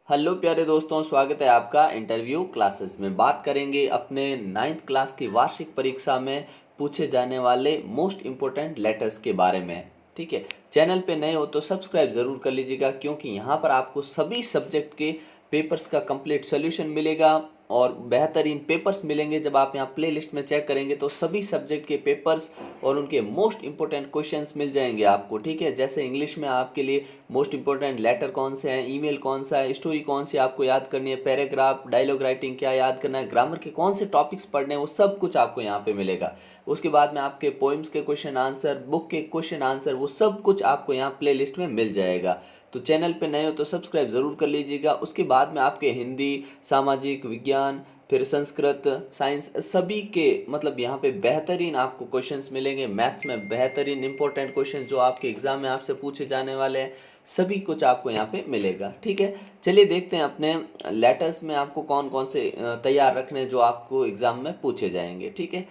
Hello प्यारे दोस्तों, स्वागत है आपका इंटरव्यू क्लासेस में। बात करेंगे अपने 9th क्लास की वार्षिक परीक्षा में पूछे जाने वाले मोस्ट इम्पोर्टेंट लेटर्स के बारे में। ठीक है, चैनल पे नए हो तो सब्सक्राइब ज़रूर कर लीजिएगा, क्योंकि यहाँ पर आपको सभी सब्जेक्ट के पेपर्स का कंप्लीट सोल्यूशन मिलेगा और बेहतरीन पेपर्स मिलेंगे। जब आप यहाँ प्ले लिस्ट में चेक करेंगे तो सभी सब्जेक्ट के पेपर्स और उनके मोस्ट इंपॉर्टेंट क्वेश्चंस मिल जाएंगे आपको। ठीक है, जैसे इंग्लिश में आपके लिए मोस्ट इंपॉर्टेंट लेटर कौन से हैं, ईमेल कौन सा है, स्टोरी कौन सी आपको याद करनी है, पैराग्राफ, डायलॉग राइटिंग क्या याद करना है, ग्रामर के कौन से टॉपिक्स पढ़ने हैं, वो सब कुछ आपको यहाँ पे मिलेगा। उसके बाद में आपके पोइम्स के क्वेश्चन आंसर, बुक के क्वेश्चन आंसर, वो सब कुछ आपको यहाँ प्ले लिस्ट में मिल जाएगा। तो चैनल पे नए हो तो सब्सक्राइब ज़रूर कर लीजिएगा। उसके बाद में आपके हिंदी, सामाजिक विज्ञान, फिर संस्कृत, साइंस, सभी के मतलब यहाँ पे बेहतरीन आपको क्वेश्चंस मिलेंगे। मैथ्स में बेहतरीन इंपॉर्टेंट क्वेश्चन जो आपके एग्ज़ाम में आपसे पूछे जाने वाले हैं, सभी कुछ आपको यहाँ पे मिलेगा। ठीक है, चलिए देखते हैं अपने लेटर्स में आपको कौन कौन से तैयार रखने जो आपको एग्ज़ाम में पूछे जाएंगे। ठीक है,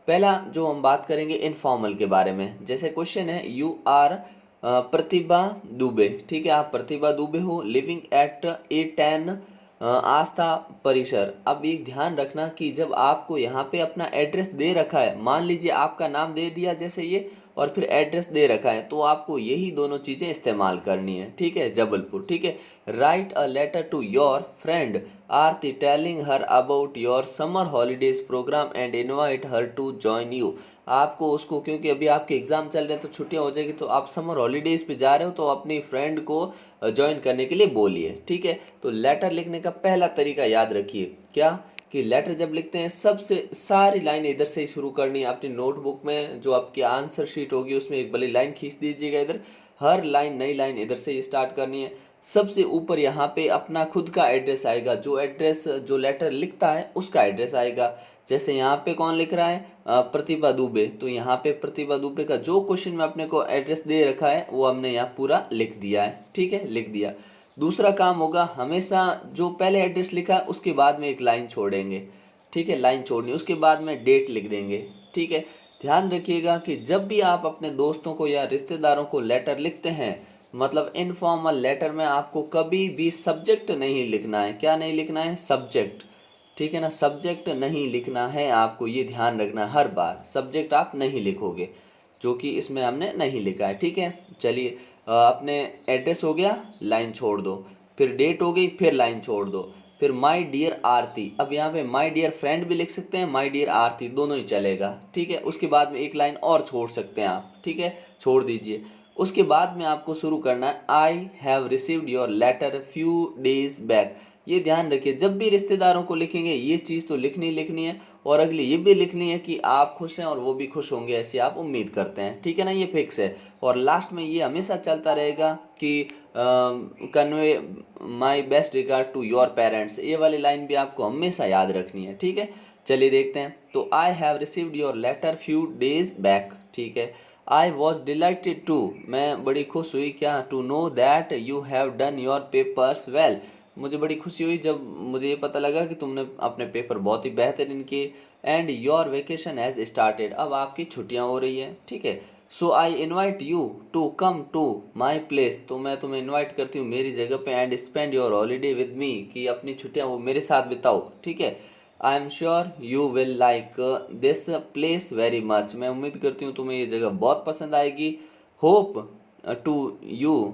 पहला जो हम बात करेंगे इनफॉर्मल के बारे में। जैसे क्वेश्चन है, यू आर प्रतिभा दुबे। ठीक है, आप प्रतिभा दुबे हो, लिविंग एट A10 आस्था परिसर। अब एक ध्यान रखना कि जब आपको यहाँ पे अपना एड्रेस दे रखा है, मान लीजिए आपका नाम दे दिया जैसे ये, और फिर एड्रेस दे रखा है, तो आपको यही दोनों चीज़ें इस्तेमाल करनी है। ठीक है, जबलपुर। ठीक है, write a letter to your friend Aarti telling her about your summer holidays programme and invite her to join you. आपको उसको, क्योंकि अभी आपके एग्ज़ाम चल रहे हैं तो छुट्टियां हो जाएगी, तो आप समर हॉलीडेज़ पे जा रहे हो तो अपनी फ्रेंड को ज्वाइन करने के लिए बोलिए। ठीक है, तो लेटर लिखने का पहला तरीका याद रखिए, क्या कि लेटर जब लिखते हैं सबसे सारी लाइन इधर से ही शुरू करनी है। अपनी नोटबुक में जो आपकी आंसर शीट होगी उसमें एक बड़ी लाइन खींच दीजिएगा, इधर हर लाइन नई लाइन इधर से ही स्टार्ट करनी है। सबसे ऊपर यहाँ पे अपना खुद का एड्रेस आएगा, जो एड्रेस जो लेटर लिखता है उसका एड्रेस आएगा। जैसे यहाँ पे कौन लिख रहा है, प्रतिभा दुबे, तो यहाँ पे प्रतिभा दुबे का जो क्वेश्चन में अपने को एड्रेस दे रखा है वो हमने यहाँ पूरा लिख दिया है। ठीक है, लिख दिया। दूसरा काम होगा, हमेशा जो पहले एड्रेस लिखा है उसके बाद में एक लाइन छोड़ेंगे। ठीक है, लाइन छोड़नी, उसके बाद में डेट लिख देंगे। ठीक है, ध्यान रखिएगा कि जब भी आप अपने दोस्तों को या रिश्तेदारों को लेटर लिखते हैं, मतलब इनफॉर्मल लेटर में, आपको कभी भी सब्जेक्ट नहीं लिखना है। क्या नहीं लिखना है? सब्जेक्ट। ठीक है ना, सब्जेक्ट नहीं लिखना है आपको, ये ध्यान रखना। हर बार सब्जेक्ट आप नहीं लिखोगे, जो कि इसमें हमने नहीं लिखा है। ठीक है, चलिए अपने एड्रेस हो गया, लाइन छोड़ दो, फिर डेट हो गई, फिर लाइन छोड़ दो, फिर माय डियर आरती। अब यहाँ पे माय डियर फ्रेंड भी लिख सकते हैं, माय डियर आरती दोनों ही चलेगा। ठीक है, उसके बाद में एक लाइन और छोड़ सकते हैं आप। ठीक है, छोड़ दीजिए। उसके बाद में आपको शुरू करना है, I have received your letter few days back. ये ध्यान रखिए, जब भी रिश्तेदारों को लिखेंगे ये चीज़ तो लिखनी लिखनी है, और अगली ये भी लिखनी है कि आप खुश हैं और वो भी खुश होंगे, ऐसी आप उम्मीद करते हैं। ठीक है ना, ये फिक्स है। और लास्ट में ये हमेशा चलता रहेगा कि convey my best regard to your parents. ये वाली लाइन भी आपको हमेशा याद रखनी है। ठीक है, चलिए देखते हैं। तो I have received your letter few days back. ठीक है, आई वॉज डिलाइटेड टू, मैं बड़ी खुश हुई, क्या, to know that you have done your papers well. मुझे बड़ी खुशी हुई जब मुझे ये पता लगा कि तुमने अपने पेपर बहुत ही बेहतरीन किए। And your vacation has started, अब आपकी छुट्टियां हो रही हैं। ठीक है, so I invite you to come to my place, तो मैं तुम्हें इन्वाइट करती हूँ मेरी जगह पे। And spend your holiday with me, कि अपनी छुट्टियां वो मेरे साथ बिताओ। ठीक है, I am sure you will like this place very much, मैं उम्मीद करती हूँ तुम्हें ये जगह बहुत पसंद आएगी। Hope to you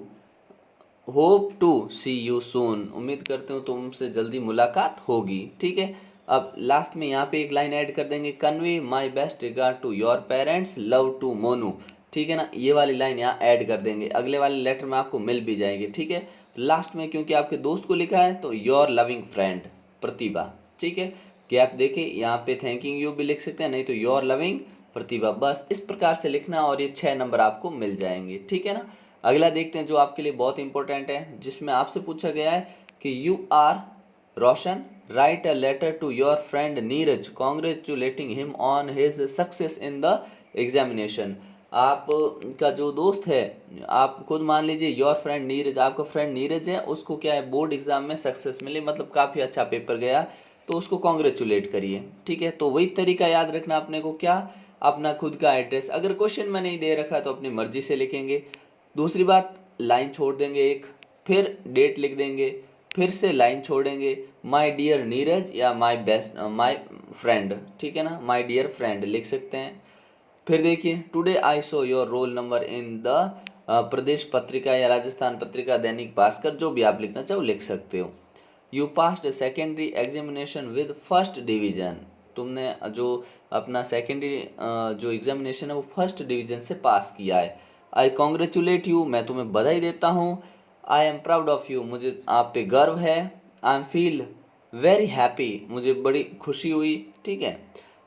hope to see you soon, उम्मीद करते हूँ तुमसे जल्दी मुलाकात होगी। ठीक है, अब लास्ट में यहाँ पे एक लाइन ऐड कर देंगे, convey my best regard to your parents, love to Monu. ठीक है ना, ये वाली लाइन यहाँ ऐड कर देंगे, अगले वाले लेटर में आपको मिल भी जाएगी। ठीक है, लास्ट में क्योंकि आपके दोस्त को लिखा है तो योर लविंग फ्रेंड प्रतिभा। ठीक है, गैप देके यहाँ पे थैंकिंग यू भी लिख सकते हैं, नहीं तो योर लविंग प्रतिभा। बस इस प्रकार से लिखना और ये 6 नंबर आपको मिल जाएंगे। ठीक है ना, अगला देखते हैं जो आपके लिए बहुत इंपॉर्टेंट है, जिसमें आपसे पूछा गया है कि you are Roshan, write a letter to your friend Neeraj congratulating him on his success in the examination. आप का जो दोस्त है, आप खुद मान लीजिए योर फ्रेंड नीरज, आपका फ्रेंड नीरज है, उसको क्या है, बोर्ड एग्जाम में सक्सेस मिली, मतलब काफ़ी अच्छा पेपर गया, तो उसको कॉन्ग्रेचुलेट करिए। ठीक है, तो वही तरीका याद रखना अपने को, क्या, अपना खुद का एड्रेस। अगर क्वेश्चन में नहीं दे रखा तो अपनी मर्जी से लिखेंगे। दूसरी बात, लाइन छोड़ देंगे एक, फिर डेट लिख देंगे, फिर से लाइन छोड़ेंगे, माय डियर नीरज या माय फ्रेंड, ठीक है ना, माय डियर फ्रेंड लिख सकते हैं। फिर देखिए, today I saw your roll number in the Pradesh Patrika या राजस्थान पत्रिका, दैनिक भास्कर, जो भी आप लिखना चाहो लिख सकते हो। You passed secondary examination with first division, तुमने जो अपना सेकेंडरी जो एग्जामिनेशन है वो फर्स्ट डिवीजन से पास किया है। आई कॉन्ग्रेचुलेट यू, मैं तुम्हें बधाई देता हूँ। I am proud of you, मुझे आप पे गर्व है। I M feel very happy, मुझे बड़ी खुशी हुई, ठीक है।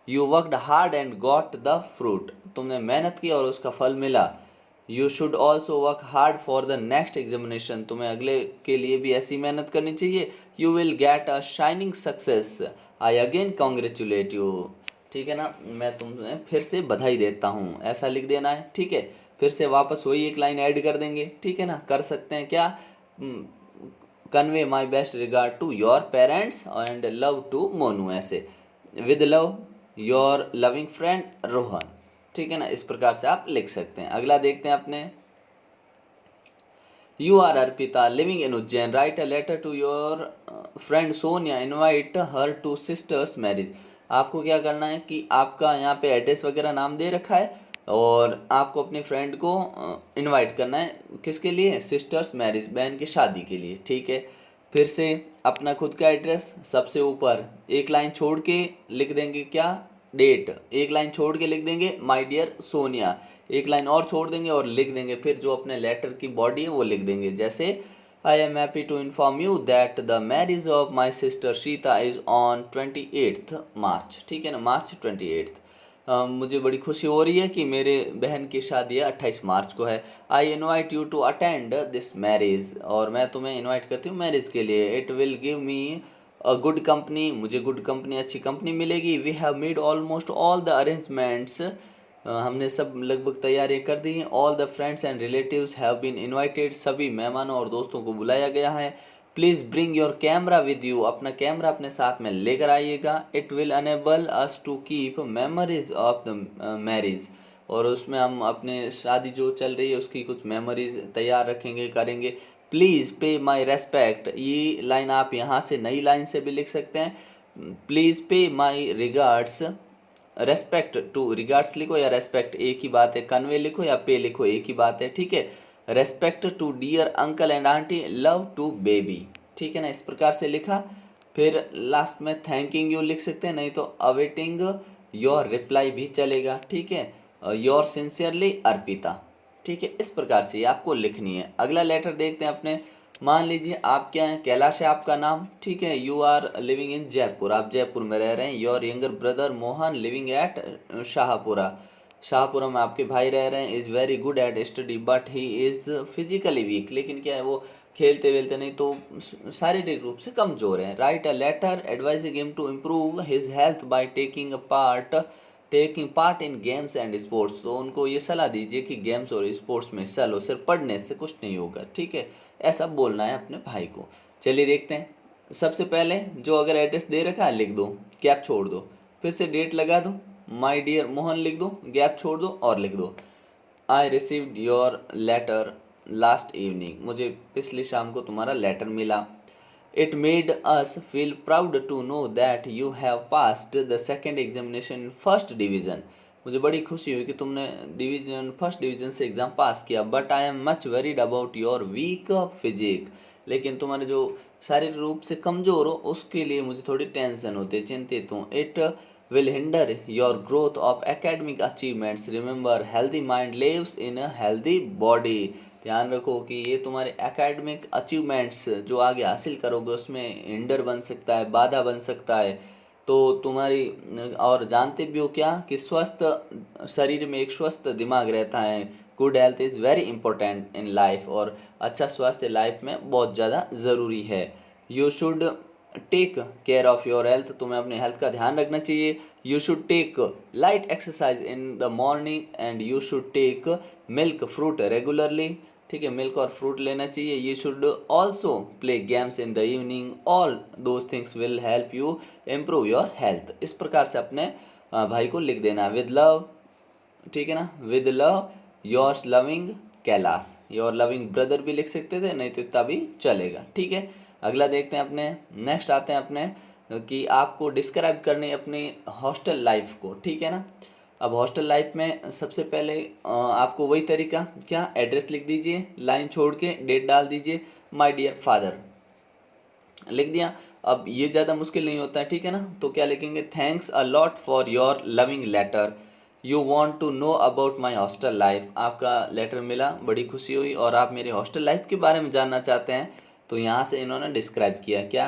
You worked hard and got the fruit, तुमने मेहनत की और उसका फल मिला। You should also work hard for the next examination, तुम्हें अगले के लिए भी ऐसी मेहनत करनी चाहिए। You will get a shining success, I again congratulate you, ठीक है ना, मैं तुम्हें फिर से बधाई देता हूँ, ऐसा लिख देना है, ठीक है। फिर से वापस वही एक लाइन ऐड कर देंगे, ठीक है ना, कर सकते हैं क्या, convey my best regard to your parents and love to Monu, ऐसे, with love your loving friend Rohan, ठीक है ना, इस प्रकार से आप लिख सकते हैं। अगला देखते हैं अपने, you are Arpita living in Ujjain, write a letter to your friend Sonia, invite her to sister's marriage. आपको क्या करना है कि आपका यहाँ पे एड्रेस वगैरह नाम दे रखा है और आपको अपने फ्रेंड को इनवाइट करना है, किसके लिए, सिस्टर्स मैरिज, बहन की शादी के लिए, ठीक है। फिर से अपना खुद का एड्रेस सबसे ऊपर एक लाइन छोड़ के लिख देंगे क्या, डेट, एक लाइन छोड़ के लिख देंगे माय डियर सोनिया, एक लाइन और छोड़ देंगे और लिख देंगे फिर जो अपने लेटर की बॉडी है वो लिख देंगे, जैसे I am happy to inform you that the marriage of my sister Sheeta is on 28 March, ठीक है ना, मार्च 28। मुझे बड़ी खुशी हो रही है कि मेरे बहन की शादी 28 मार्च को है। I invite you to attend this marriage, और मैं तुम्हें इनवाइट करती हूँ मैरिज के लिए। It will give me a good company, मुझे गुड कंपनी, अच्छी कंपनी मिलेगी। We have made almost all the arrangements, हमने सब लगभग तैयारियां कर दी हैं। All the friends and relatives have been invited, सभी मेहमानों और दोस्तों को बुलाया गया है। Please bring your camera with you, अपना कैमरा अपने साथ में लेकर आइएगा। It will enable us to keep memories of the marriage, और उसमें हम अपने शादी जो चल रही है उसकी कुछ मेमोरीज तैयार रखेंगे, करेंगे। प्लीज़ पे माई रेस्पेक्ट, ये लाइन आप यहाँ से नई लाइन से भी लिख सकते हैं। Please pay my regards, respect to, regards लिखो या रेस्पेक्ट एक ही बात है, कन्वे लिखो या पे लिखो एक ही बात है, ठीक है। Respect to dear uncle and aunty, love to baby, ठीक है ना, इस प्रकार से लिखा। फिर लास्ट में थैंकिंग यू लिख सकते हैं, नहीं तो अवेटिंग योर रिप्लाई भी चलेगा, ठीक है। योर सिंसियरली अर्पिता, ठीक है, इस प्रकार से आपको लिखनी है। अगला लेटर देखते हैं अपने, मान लीजिए आप क्या हैं, कैलाश है आपका नाम, ठीक है। You are living in Jaipur, आप जयपुर में रह रहे हैं। Your younger brother Mohan living at Shahpura, Shahpura में आपके भाई रह रहे हैं। Is very good at study but he is physically weak, लेकिन क्या है वो खेलते वेलते नहीं तो शारीरिक रूप से कमजोर हैं। Write a letter advising him to improve his health by taking part in games and sports, तो उनको ये सलाह दीजिए कि गेम्स और स्पोर्ट्स में हिस्सा लो, सिर्फ पढ़ने से कुछ नहीं होगा, ठीक है, ऐसा बोलना है अपने भाई को। चलिए देखते हैं। सबसे पहले जो अगर एड्रेस दे रखा है लिख दो, गैप छोड़ दो, फिर से डेट लगा दो, माय डियर मोहन लिख दो, गैप छोड़ दो और लिख दो, I received your letter last evening, मुझे पिछली शाम को तुम्हारा लेटर मिला। It made us feel proud to know that you have passed the second examination in first division, मुझे बड़ी खुशी हुई कि तुमने फर्स्ट डिवीज़न से एग्ज़ाम पास किया। But I am much worried about your weak physique, लेकिन तुम्हारे जो शारीरिक रूप से कमज़ोर हो उसके लिए मुझे थोड़ी टेंशन होती है, चिंतित हूँ। It will hinder your growth of academic achievements. Remember, healthy mind lives in a healthy body. ध्यान रखो कि ये तुम्हारे एकेडमिक अचीवमेंट्स जो आगे हासिल करोगे उसमें हिंडर बन सकता है, बाधा बन सकता है। तो तुम्हारी, और जानते भी हो क्या कि स्वस्थ शरीर में एक स्वस्थ दिमाग रहता है। Good health is very important in life, और अच्छा स्वास्थ्य लाइफ में बहुत ज़्यादा ज़रूरी है। You should take care of your health, तुम्हें अपने हेल्थ का ध्यान रखना चाहिए। You should take light exercise in the morning and you should take milk fruit regularly, ठीक है, मिल्क और फ्रूट लेना चाहिए। You should also play games in the evening, all those things will help you improve your health. इस प्रकार से अपने भाई को लिख देना, विद लव, ठीक है ना, with love yours loving Kailash, your loving brother भी लिख सकते थे, नहीं तो इतना भी चलेगा, ठीक है। अगला देखते हैं अपने, नेक्स्ट आते हैं अपने कि आपको डिस्क्राइब करनी है अपनी हॉस्टल लाइफ को, ठीक है ना। अब हॉस्टल लाइफ में सबसे पहले आपको वही तरीका, क्या, एड्रेस लिख दीजिए, लाइन छोड़ के डेट डाल दीजिए, माय डियर फादर लिख दिया। अब ये ज़्यादा मुश्किल नहीं होता है, ठीक है ना। तो क्या लिखेंगे, thanks a lot for your loving letter, you want to know about my hostel life. आपका लेटर मिला, बड़ी खुशी हुई और आप मेरे हॉस्टल लाइफ के बारे में जानना चाहते हैं। तो यहाँ से इन्होंने डिस्क्राइब किया क्या,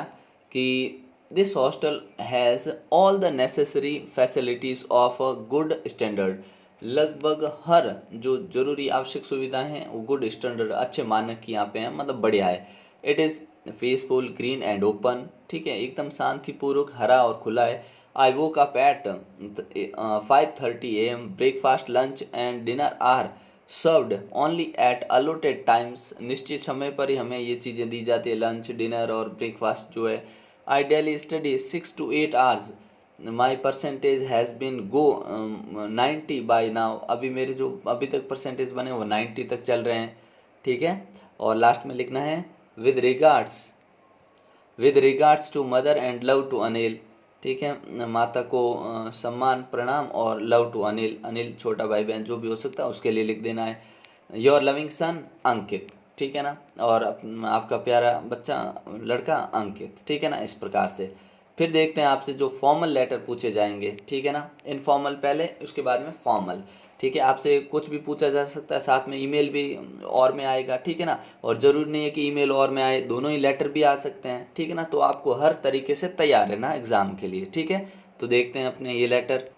कि this hostel has all the necessary facilities of a good standard. लगभग हर जो जरूरी आवश्यक सुविधाएं हैं वो गुड स्टैंडर्ड, अच्छे मानक की यहाँ पे हैं, मतलब बढ़िया है। It is peaceful, green and open, ठीक है, एकदम शांतिपूर्वक, हरा और खुला है। I woke up at 5:30 AM, breakfast, lunch and dinner are served only at allotted times. निश्चित समय पर ही हमें ये चीज़ें दी जाती है, लंच, डिनर और ब्रेकफास्ट जो है। I daily study 6 to 8 hours, my percentage has been go 90 by now. अभी मेरे जो अभी तक परसेंटेज बने वो 90 तक चल रहे हैं, ठीक है। और लास्ट में लिखना है with regards to mother and love to Anil, ठीक है, माता को सम्मान, प्रणाम और लव टू अनिल, अनिल छोटा भाई बहन जो भी हो सकता है उसके लिए लिख देना है। योर लविंग सन अंकित, ठीक है ना, और आपका प्यारा बच्चा लड़का अंकित, ठीक है ना, इस प्रकार से। फिर देखते हैं आपसे जो फॉर्मल लेटर पूछे जाएंगे, ठीक है ना। इनफॉर्मल पहले, उसके बाद में फॉर्मल, ठीक है। आपसे कुछ भी पूछा जा सकता है, साथ में ईमेल भी और में आएगा, ठीक है ना। और ज़रूरी नहीं है कि ईमेल और में आए, दोनों ही लेटर भी आ सकते हैं, ठीक है ना। तो आपको हर तरीके से तैयार रहना एग्ज़ाम के लिए, ठीक है। तो देखते हैं अपने ये letter.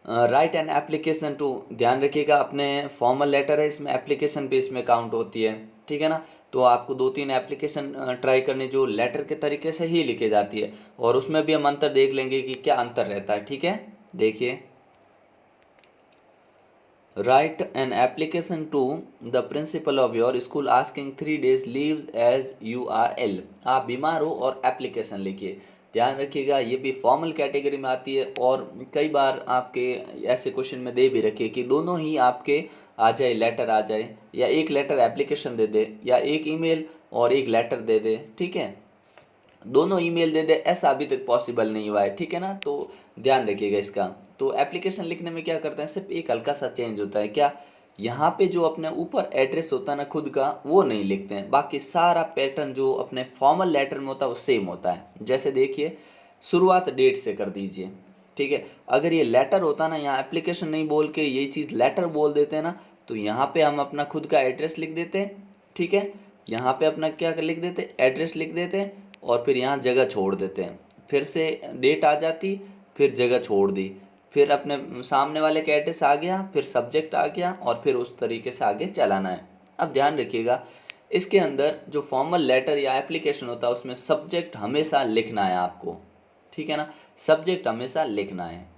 Write an application to, ध्यान रखिएगा अपने फॉर्मल लेटर है, इसमें एप्लीकेशन बेस में काउंट होती है, ठीक है ना। तो आपको 2-3 एप्लीकेशन ट्राई करने जो लेटर के तरीके से ही लिखी जाती है, और उसमें भी हम अंतर देख लेंगे कि क्या अंतर रहता है, ठीक है। देखिए, write an application to the principal of your school asking 3 days leave as you are ill. आप बीमार हो और एप्लीकेशन लिखिए। ध्यान रखिएगा ये भी फॉर्मल कैटेगरी में आती है, और कई बार आपके ऐसे क्वेश्चन में दे भी रखे कि दोनों ही आपके आ जाए, लेटर आ जाए, या एक लेटर एप्लीकेशन दे दे, या एक ईमेल और एक लेटर दे दे, ठीक है। दोनों ईमेल दे दे, ऐसा अभी तक पॉसिबल नहीं हुआ है, ठीक है ना। तो ध्यान रखिएगा इसका। तो एप्लीकेशन लिखने में क्या करते हैं, सिर्फ एक हल्का सा चेंज होता है, क्या, यहाँ पे जो अपने ऊपर एड्रेस होता है ना खुद का, वो नहीं लिखते हैं, बाकी सारा पैटर्न जो अपने फॉर्मल लेटर में होता है वो सेम होता है। जैसे देखिए, शुरुआत डेट से कर दीजिए, ठीक है। अगर ये लेटर होता ना, यहाँ एप्लीकेशन नहीं बोल के यही चीज़ लेटर बोल देते हैं ना, तो यहाँ पे हम अपना खुद का एड्रेस लिख देते हैं, ठीक है। यहाँ पे अपना क्या लिख देते, एड्रेस लिख देते हैं, और फिर यहाँ जगह छोड़ देते हैं, फिर से डेट आ जाती, फिर जगह छोड़ दी, फिर अपने सामने वाले का एड्रेस आ गया, फिर सब्जेक्ट आ गया, और फिर उस तरीके से आगे चलाना है। अब ध्यान रखिएगा, इसके अंदर जो फॉर्मल लेटर या एप्लीकेशन होता है उसमें सब्जेक्ट हमेशा लिखना है आपको, ठीक है ना, सब्जेक्ट हमेशा लिखना है।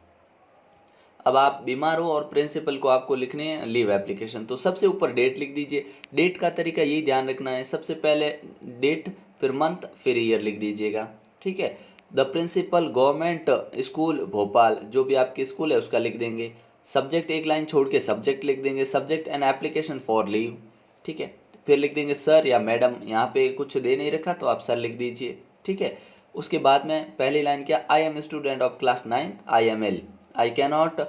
अब आप बीमार हो और प्रिंसिपल को आपको लिखने हैं लीव एप्लीकेशन, तो सबसे ऊपर डेट लिख दीजिए। डेट का तरीका यही ध्यान रखना है, सबसे पहले डेट, फिर मंथ, फिर ईयर लिख दीजिएगा, ठीक है। The principal government school Bhopal, जो भी आपकी स्कूल है उसका लिख देंगे। सब्जेक्ट एक लाइन छोड़ के सब्जेक्ट लिख देंगे, subject an application for leave, ठीक है। फिर लिख देंगे सर या मैडम, यहाँ पे कुछ दे नहीं रखा तो आप सर लिख दीजिए, ठीक है। उसके बाद में पहली लाइन क्या, I am student of class 9th IML, I cannot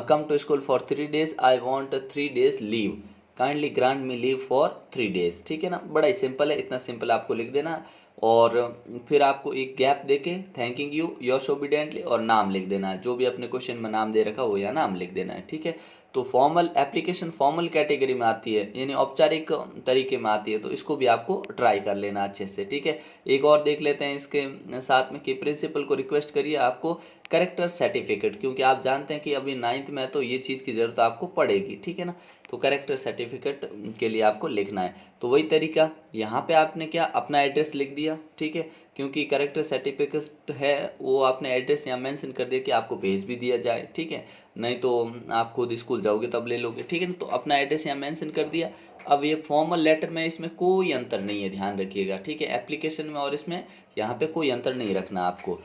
come to school for 3 days, I want 3 days leave, kindly grant me leave for 3 days, ठीक है ना। बड़ा ही सिंपल है, इतना सिंपल आपको लिख देना। और फिर आपको एक गैप देके थैंकिंग यू योर्स ओबीडिएंटली और नाम लिख देना है, जो भी अपने क्वेश्चन में नाम दे रखा हो या नाम लिख देना है, ठीक है। तो फॉर्मल एप्लीकेशन फॉर्मल कैटेगरी में आती है, यानी औपचारिक तरीके में आती है, तो इसको भी आपको ट्राई कर लेना अच्छे से, ठीक है। एक और देख लेते हैं इसके साथ में कि प्रिंसिपल को रिक्वेस्ट करिए आपको करेक्टर सर्टिफिकेट, क्योंकि आप जानते हैं कि अभी 9th में तो ये चीज़ की ज़रूरत आपको पड़ेगी, ठीक है ना। तो करेक्टर सर्टिफिकेट के लिए आपको लिखना है। तो वही तरीका, यहाँ पे आपने क्या, अपना एड्रेस लिख दिया, ठीक है, क्योंकि करेक्टर सर्टिफिकेट है वो आपने एड्रेस यहाँ मेंशन कर दिया कि आपको भेज भी दिया जाए, ठीक है, नहीं तो आप खुद स्कूल जाओगे तब ले लोगे, ठीक है ना। तो अपना एड्रेस यहाँ मेंशन कर दिया। अब ये फॉर्मल लेटर में इसमें कोई अंतर नहीं है, ध्यान रखिएगा, ठीक है। एप्लीकेशन में और इसमें यहाँ पे कोई अंतर नहीं रखना आपको।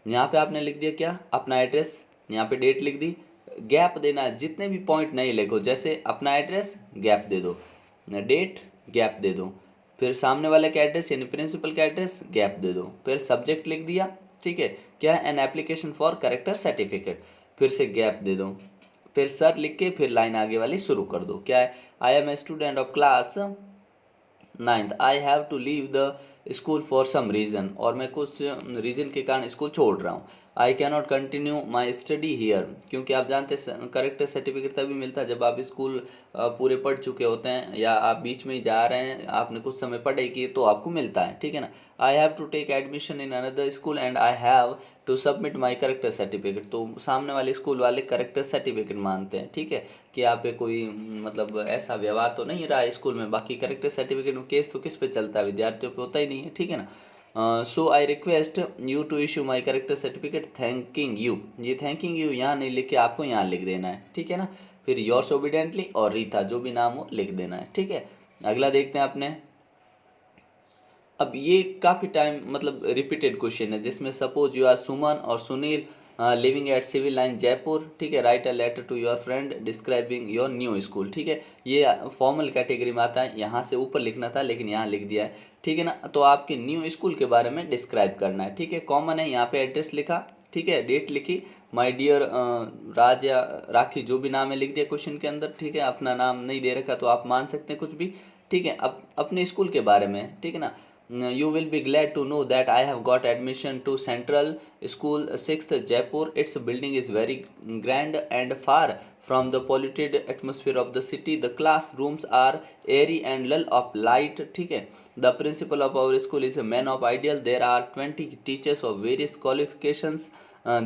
यहाँ पे आपने लिख दिया क्या, अपना एड्रेस, यहाँ पे डेट लिख दी, गैप देना है, जितने भी पॉइंट नहीं लिखो, जैसे अपना एड्रेस गैप दे दो, डेट गैप दे दो, फिर सामने वाले का एड्रेस यानी प्रिंसिपल का एड्रेस, गैप दे दो। फिर सब्जेक्ट लिख दिया, ठीक है, क्या है, an application for character certificate, फिर से गैप दे दो। फिर सर लिख के फिर लाइन आगे वाली शुरू कर दो, क्या है, I am a student of class 9th, I have to leave the school for some reason, और मैं कुछ रीज़न के कारण स्कूल छोड़ रहा हूँ। I can not continue my study here, क्योंकि आप जानते हैं करेक्टर सर्टिफिकेट तभी मिलता है जब आप स्कूल पूरे पढ़ चुके होते हैं, या आप बीच में ही जा रहे हैं, आपने कुछ समय पढ़ाई की तो आपको मिलता है, ठीक है ना। I have to take admission in another school and I have to submit my character certificate, तो सामने वाले स्कूल वाले करेक्टर सर्टिफिकेट मानते हैं, ठीक है, कि आप पे कोई मतलब ऐसा व्यवहार तो नहीं रहा है स्कूल में। बाकी करेक्टर सर्टिफिकेट में केस तो किस पे चलता है, विद्यार्थियों पे होता ही नहीं है, ठीक है ना। So I request you to issue my character certificate thanking you, ये थैंकिंग यू यहाँ नहीं लिख के आपको यहाँ लिख देना है, ठीक है ना। फिर योर्स ओबीडेंटली और रीता, जो भी नाम हो लिख देना है, ठीक है। अगला देखते हैं अपने। अब ये काफ़ी टाइम मतलब रिपीटेड क्वेश्चन है, जिसमें सपोज यू आर सुमन और Sunil living at civil line Jaipur, ठीक है, write a letter to your friend describing your new school, ठीक है, ये फॉर्मल कैटेगरी में आता है, यहाँ से ऊपर लिखना था लेकिन यहाँ लिख दिया है, ठीक है ना। तो आपके न्यू स्कूल के बारे में डिस्क्राइब करना है, ठीक है, कॉमन है, यहाँ पे एड्रेस लिखा, ठीक है, डेट लिखी, माय डियर राज या राखी, जो भी नाम है लिख दिया क्वेश्चन के अंदर, ठीक है, अपना नाम नहीं दे रखा तो आप मान सकते हैं कुछ भी, ठीक है। अब अपने स्कूल के बारे में, ठीक है ना, you will be glad to know that I have got admission to Central School 6th Jaipur. Its building is very grand and far from the polluted atmosphere of the city. The classrooms are airy and lull of light. ठीक है, the principal of our school is a man of ideal. There are 20 teachers of various qualifications.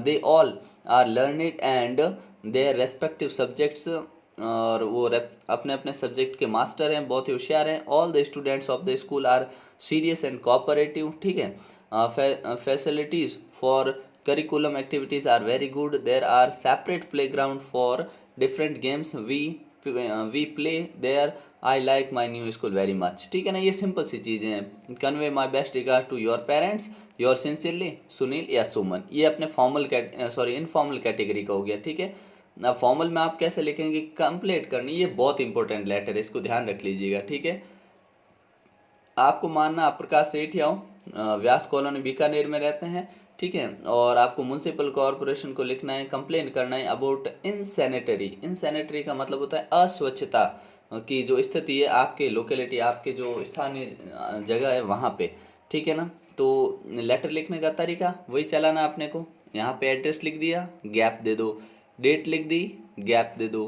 They all are learned and their respective subjects, और वो अपने अपने subject के master हैं, बहुत ही होशियार हैं। All the students of the school are serious and cooperative, ठीक है। Facilities for curriculum activities are very good, there are separate play ground for different games, we play there, I like my new school very much, ठीक है ना। ये simple सी चीज़ें हैं। Convey my best regard to your parents, your sincerely Sunil या सुमन, ये अपने फॉर्मल इनफॉर्मल कैटेगरी का हो गया, ठीक है। अब फॉर्मल में आप कैसे लिखेंगे, कंप्लीट करनी, ये बहुत इंपॉर्टेंट लेटर है, इसको ध्यान रख लीजिएगा, ठीक है। आपको मानना आप प्रकाश सेठिया व्यास कॉलोनी बीकानेर में रहते हैं, ठीक है, और आपको म्यूनसिपल कॉरपोरेशन को लिखना है, कंप्लेन करना है अबाउट इनसैनिटरी। इनसैनिटरी का मतलब होता है अस्वच्छता की जो स्थिति है आपके लोकेलिटी, आपके जो स्थानीय जगह है वहाँ पे, ठीक है ना। तो लेटर लिखने का तरीका वही चलाना आपने को, यहाँ पे एड्रेस लिख दिया, गैप दे दो, डेट लिख दी, गैप दे दो,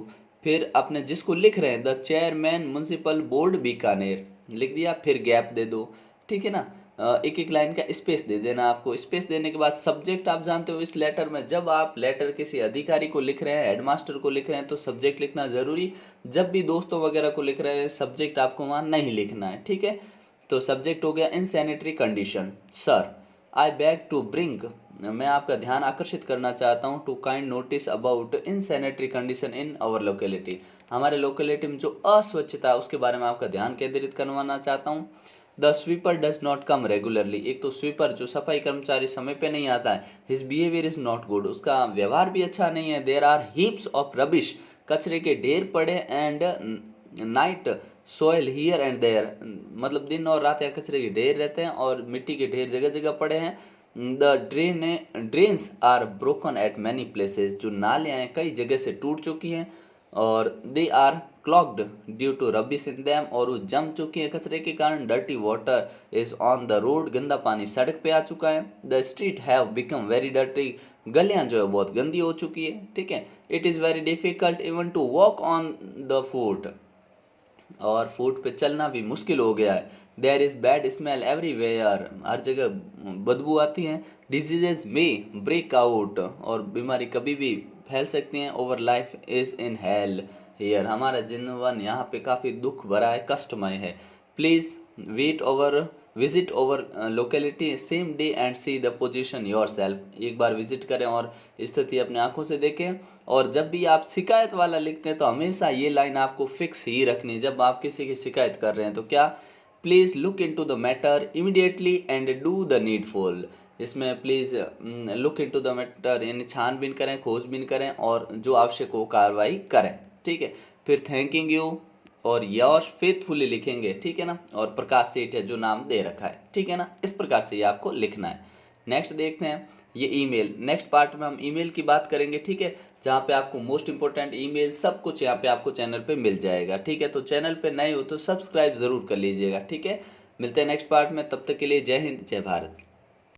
फिर अपने जिसको लिख रहे हैं the chairman municipal board Bikaner लिख दिया, फिर गैप दे दो, ठीक है ना। एक एक लाइन का स्पेस दे देना आपको। स्पेस देने के बाद सब्जेक्ट आप जानते हो इस लेटर में, जब आप लेटर किसी अधिकारी को लिख रहे हैं, हेडमास्टर को लिख रहे हैं, तो सब्जेक्ट लिखना ज़रूरी। जब भी दोस्तों वगैरह को लिख रहे हैं सब्जेक्ट आपको वहाँ नहीं लिखना है, ठीक है। तो सब्जेक्ट हो गया insanitary condition. Sir I beg to bring, मैं आपका ध्यान आकर्षित करना चाहता हूँ, to kind notice about insanitary condition in our locality, हमारे लोकेलिटी में जो अस्वच्छता है उसके बारे में आपका ध्यान केंद्रित करवाना चाहता हूँ। The sweeper does not come regularly, एक तो स्वीपर जो सफाई कर्मचारी समय पे नहीं आता है, his behaviour is not good, उसका व्यवहार भी अच्छा नहीं है। There are heaps of rubbish, कचरे के ढेर पड़े, and night soil here and there, मतलब दिन और रात यहाँ कचरे के ढेर रहते हैं और मिट्टी के ढेर जगह जगह पड़े हैं। The drains are broken at many places, जो नालियाँ हैं कई जगह से टूट चुकी हैं, और they are clogged due to rubbish in them, और वो जम चुकी है कचरे के कारण। Dirty water is on the road, गंदा पानी सड़क पे आ चुका है। The street have become very dirty, गलियाँ जो है बहुत गंदी हो चुकी है, ठीक है। It is very difficult even to walk on the foot, और फुट पे चलना भी मुश्किल हो गया है। There is bad smell everywhere, हर जगह बदबू आती है। डिजीजेज में ब्रेक आउट, और बीमारी कभी भी फैल सकती हैं। Over life is in hell here, हमारा जीवन यहाँ पे काफ़ी दुख भरा है, कष्टमय है। Please visit over locality same day and see the position your self, एक बार विजिट करें और स्थिति अपने आंखों से देखें। और जब भी आप शिकायत वाला लिखते हैं तो हमेशा ये लाइन आपको फिक्स ही रखनी, जब आप किसी की शिकायत कर रहे हैं तो क्या, please look into the matter immediately and do the needful, इसमें please look into the matter यानी छानबीन करें, खोजबीन करें और जो आवश्यक हो कार्रवाई करें, ठीक है। फिर थैंकिंग यू, और योर्स फेथफुली लिखेंगे, ठीक है ना, और प्रकाश सेठ है जो नाम दे रखा है, ठीक है ना, इस प्रकार से ये आपको लिखना है। नेक्स्ट देखते हैं ये ईमेल। नेक्स्ट पार्ट में हम ईमेल की बात करेंगे, ठीक है, जहाँ पे आपको मोस्ट इंपॉर्टेंट ईमेल सब कुछ यहाँ पे आपको चैनल पे मिल जाएगा, ठीक है। तो चैनल पे नए हो तो सब्सक्राइब ज़रूर कर लीजिएगा, ठीक है। मिलते हैं नेक्स्ट पार्ट में, तब तक के लिए जय हिंद जय भारत।